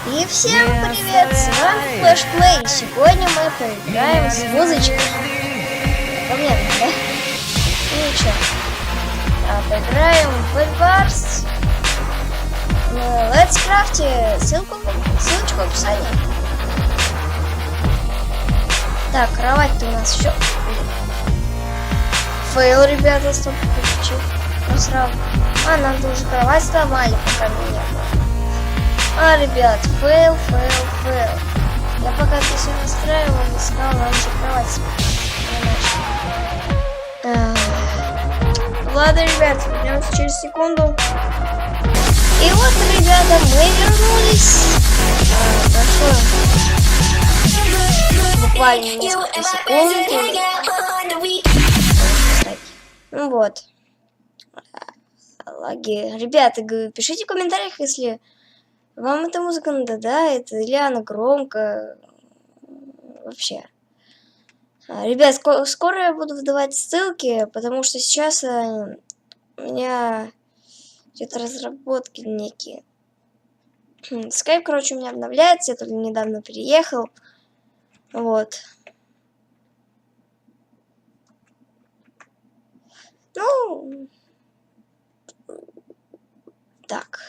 И всем привет, с вами FlashPlay. Сегодня мы поиграем с музычкой. Понятно, да? Ну ничего. Поиграем в Bedwars. Let's Craft. Ссылочку в описании. Так, кровать-то у нас еще. Фейл, ребята, стоп, включи. Ну сразу. Нам уже кровать сломали, пока меня не было. Ребят, фейл. Я пока это все настраивал, искал, нам же кровать сломали. Ладно, ребят, вернемся через секунду. И вот, ребята, мы вернулись. Прошло буквально несколько секунд. Ну вот. Лаги. Ребята, пишите в комментариях, если вам эта музыка надоедает, или она громко. Вообще. Ребят, скоро я буду выдавать ссылки, потому что сейчас у меня где-то разработки некие. Скайп, короче, у меня обновляется, я только недавно переехал. Вот. Ну, так,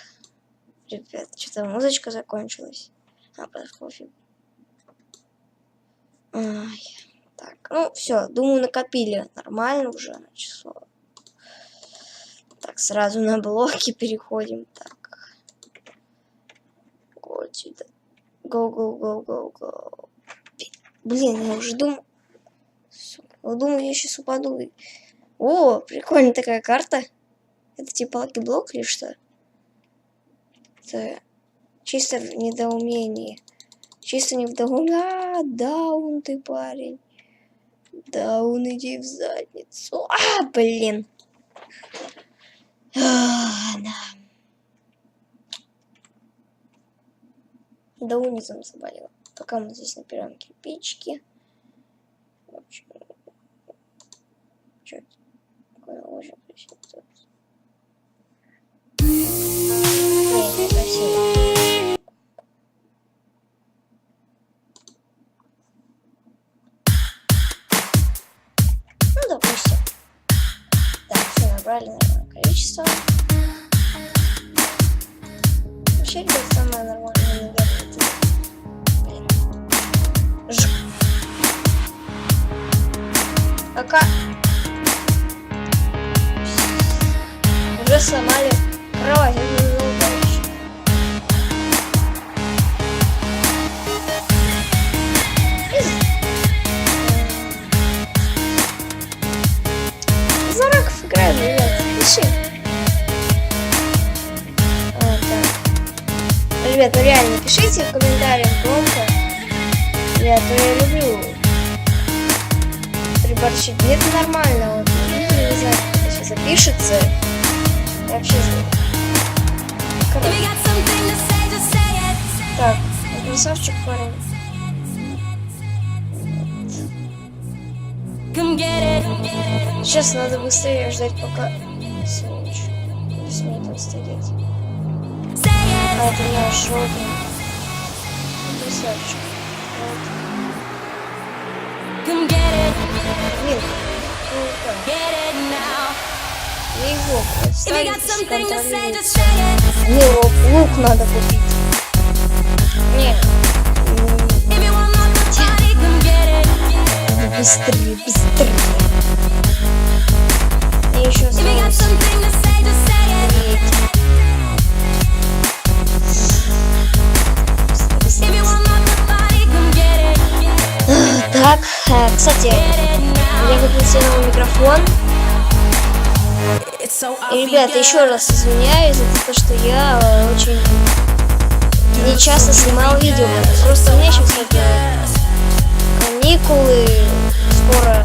ребят, что-то музычка закончилась. Пофиг. Так, ну все, думаю, накопили нормально уже число. Так, сразу на блоки переходим. Так, go сюда. Go. Блин, я уже думаю. Думаю, я сейчас упаду. О, прикольная такая карта. Это типа лаки-блок или что? Это чисто в недоумении. Чисто не в недоумении. Даун ты, парень. Даун, иди в задницу. Блин. Да. Даунизм заболел. Пока мы здесь набираем кирпичики. В общем, что это? Такое очень красиво. Не красиво. Ну, допустим. Так, все набрали нормальное количество. Вообще, ребят, самое нормальное, наверное, это... Блин. Пока... Уже сломали кровать, это не удачно. За раков играем, ребят, пиши. Так. Ребят, ну реально, пишите в комментариях громко. Я люблю приборчить. Это нормально, вот. Не знаю, как это сейчас запишется. Я вообще знаю. Так, красавчик парень. Сейчас надо быстрее ждать, пока сволочь не смеет отстоять. Это наш родный. Красавчик. Вот. Блин. Я его контролировать. Мне лук надо купить. Нет. Быстрее. И еще осталось. Так, кстати, я купил себе новый микрофон. И, ребята, еще раз извиняюсь за то, что я очень не часто снимал видео. Просто у меня сейчас каникулы скоро.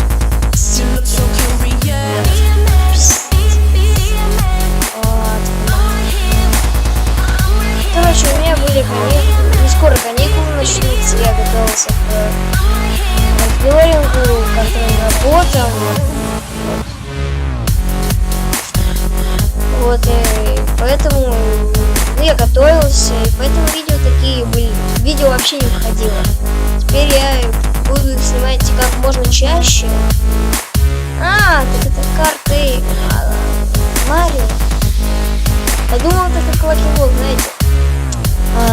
Короче, у меня были каникулы. Не скоро каникулы начнутся. Я готовился к мониторингу, контрольным работам. Вот, и поэтому я готовился, и поэтому видео такие были выходило. Теперь я буду их снимать как можно чаще. А, так это карты Марио. Подумал, это как Lucky Block, знаете.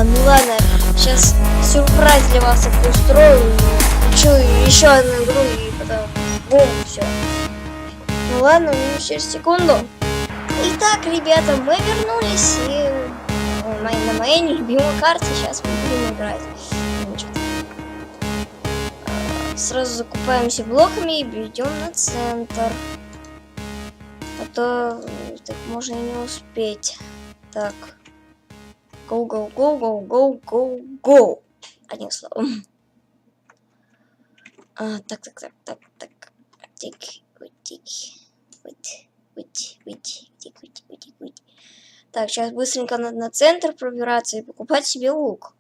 Ну ладно, сейчас сюрприз для вас устрою. Включу еще одну игру и потом бум, все. Ну ладно, через секунду. Итак, ребята, мы вернулись и на моей нелюбимой карте сейчас мы будем играть. Сразу закупаемся блоками и идем на центр. А то так можно и не успеть. Так. Go, go, go, go, go, go, go. Одним словом. Так. Так, сейчас быстренько надо на центр пробираться и покупать себе лук.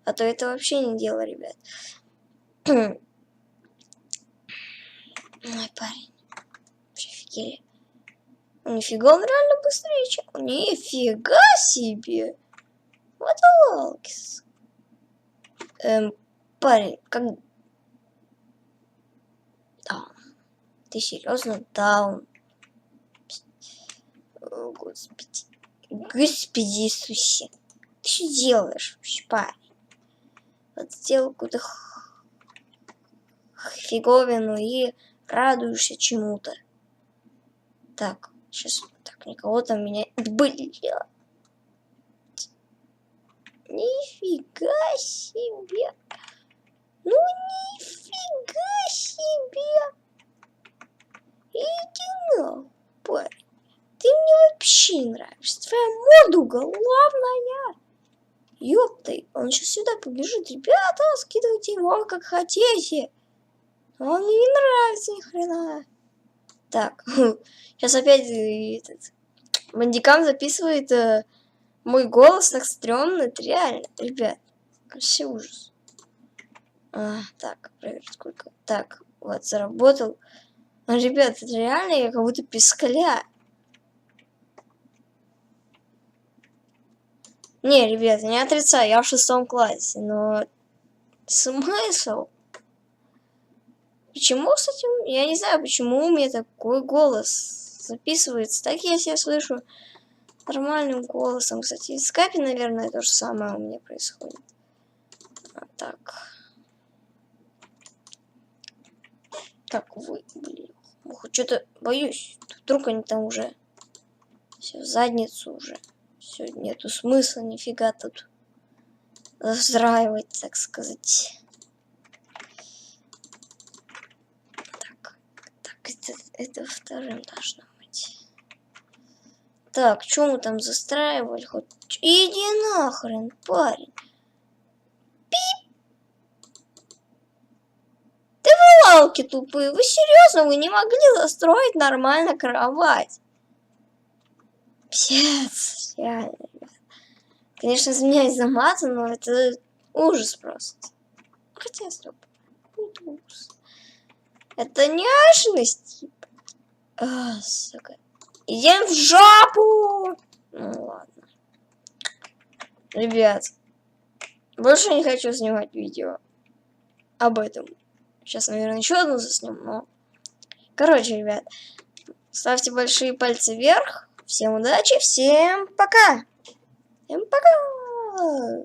А то это вообще не дело, ребят. Ой, парень. Вообще офигели. Нифига, он реально быстрее, чем... Нифига себе. Вот лалкис. Парень, как... Даун. Ты серьезно? Даун. О, господи. Господи Иисусе. Ты что делаешь, парень? Вот сделал какую-то фиговину и радуешься чему-то. Так, сейчас так, никого там меня... Блин. Нифига себе. Ну нифига себе. Иди нахуй, парень. Ты мне вообще не нравишься. Твоя морда уголовная. Ёпты, он сейчас сюда побежит. Ребята, скидывайте его как хотите. Он мне не нравится ни хрена. Так, сейчас опять этот Бандикам записывает мой голос, так стрёмно. Это реально, ребят. Вообще ужас. Так, проверить сколько. Так, вот, заработал. Ребят, это реально я как будто пискаля. Не, ребят, не отрицаю, я в 6 классе, но смысл? Почему с этим? Я не знаю, почему у меня такой голос записывается. Так я себя слышу нормальным голосом. Кстати, в скайпе, наверное, то же самое у меня происходит. Так. Так, вы, блин. Что-то боюсь. Вдруг они там уже все в задницу уже. Все, нету смысла нифига тут взраивать, так сказать. Так, это вторым должно быть. Так, что мы там застраивали? Хоть... Иди нахрен, парень. Пип! Ты вы лалки тупые. Вы серьезно? Вы не могли застроить нормально кровать? Псец, реально, ребят. Конечно, извиняюсь за маты, но это ужас просто. Хотя, стоп. Это ужас. Это няшность, типа. Сука. Идем в жопу! Ну ладно. Ребят, больше не хочу снимать видео об этом. Сейчас, наверное, еще одну засниму, но... Короче, ребят, ставьте большие пальцы вверх. Всем удачи, всем пока! Всем пока!